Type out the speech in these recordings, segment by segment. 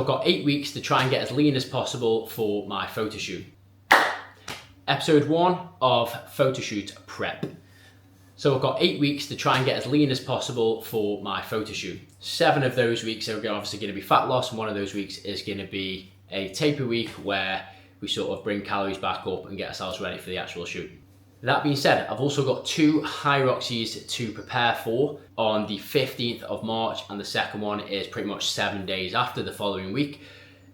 got 8 weeks to try and get as lean as possible for my photo shoot. Episode 1 of photoshoot prep. So I've got 8 weeks to try and get as lean as possible for my photo shoot. 7 of those weeks are obviously going to be fat loss, and 1 of those weeks is going to be a taper week where we sort of bring calories back up and get ourselves ready for the actual shoot. That being said, I've also got 2 Hyroxes to prepare for on the 15th of March, and the second one is pretty much 7 days after the following week.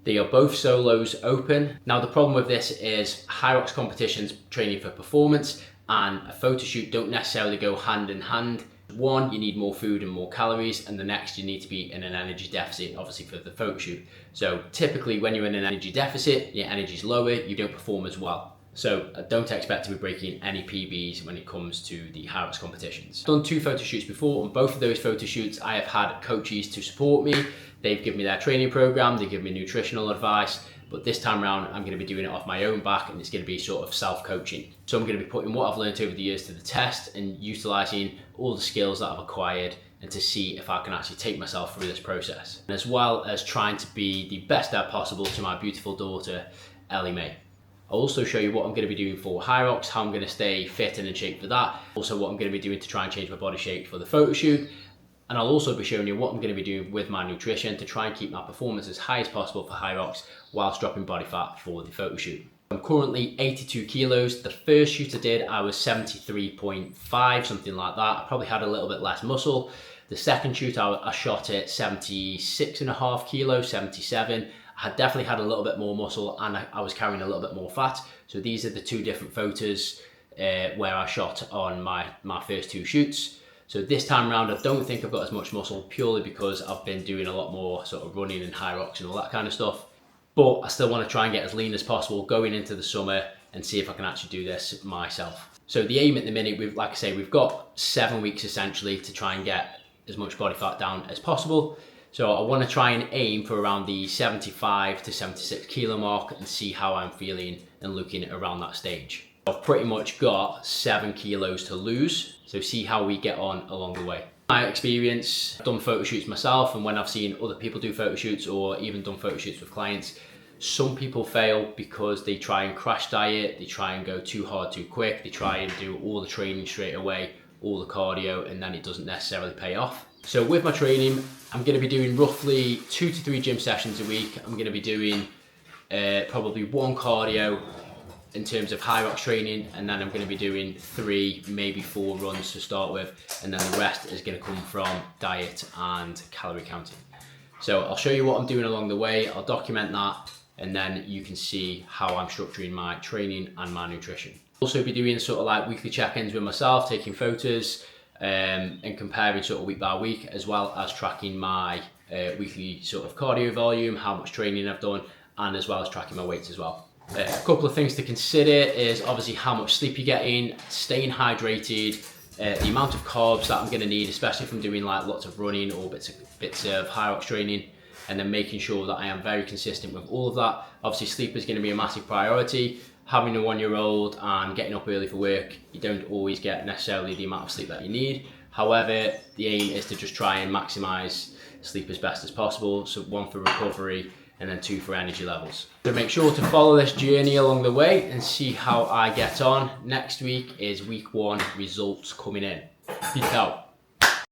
They are both solos open. Now the problem with this is Hyrox competitions training for performance and a photo shoot don't necessarily go hand in hand. One, you need more food and more calories, and the next, you need to be in an energy deficit, obviously for the photo shoot. So typically when you're in an energy deficit, your energy is lower, you don't perform as well. So don't expect to be breaking any PBs when it comes to the Hyrox competitions. I've done 2 photo shoots before. On both of those photo shoots, I have had coaches to support me. They've given me their training program, they give me nutritional advice, but this time around I'm going to be doing it off my own back, and it's going to be sort of self-coaching. So I'm going to be putting what I've learned over the years to the test and utilising all the skills that I've acquired, and to see if I can actually take myself through this process. And as well as trying to be the best dad possible to my beautiful daughter, Ellie Mae. I'll also show you what I'm going to be doing for Hyrox, how I'm going to stay fit and in shape for that. Also what I'm going to be doing to try and change my body shape for the photo shoot. And I'll also be showing you what I'm going to be doing with my nutrition to try and keep my performance as high as possible for Hyrox whilst dropping body fat for the photo shoot. I'm currently 82 kilos. The first shoot I did, I was 73.5, something like that. I probably had a little bit less muscle. The second shoot, I shot at 76.5 kilos, 77. I had definitely had a little bit more muscle, and I was carrying a little bit more fat. So these are the 2 different photos where I shot on my first 2 shoots. So this time around, I don't think I've got as much muscle, purely because I've been doing a lot more sort of running and Hyrox and all that kind of stuff. But I still want to try and get as lean as possible going into the summer and see if I can actually do this myself. So the aim at the minute, like I say, we've got 7 weeks essentially to try and get as much body fat down as possible. So I want to try and aim for around the 75 to 76 kilo mark and see how I'm feeling and looking around that stage. I've pretty much got 7 kilos to lose, so see how we get on along the way. My experience, I've done photo shoots myself, and when I've seen other people do photo shoots or even done photo shoots with clients, some people fail because they try and crash diet, they try and go too hard too quick, they try and do all the training straight away, all the cardio, and then it doesn't necessarily pay off. So with my training, I'm going to be doing roughly 2 to 3 gym sessions a week. I'm going to be doing probably 1 cardio in terms of Hyrox training, and then I'm going to be doing 3, maybe 4 runs to start with, and then the rest is going to come from diet and calorie counting. So I'll show you what I'm doing along the way, I'll document that, and then you can see how I'm structuring my training and my nutrition. I'll also be doing sort of like weekly check-ins with myself, taking photos and comparing sort of week by week, as well as tracking my weekly sort of cardio volume, how much training I've done, and as well as tracking my weights as well. A couple of things to consider is obviously how much sleep you're getting, staying hydrated, the amount of carbs that I'm going to need, especially if I'm doing like lots of running or bits of Hyrox training, and then making sure that I am very consistent with all of that. Obviously sleep is going to be a massive priority. Having a 1-year-old and getting up early for work, you don't always get necessarily the amount of sleep that you need. However, the aim is to just try and maximize sleep as best as possible. So 1 for recovery, and then 2 for energy levels. So make sure to follow this journey along the way and see how I get on. Next week is week 1 results coming in. Peace out.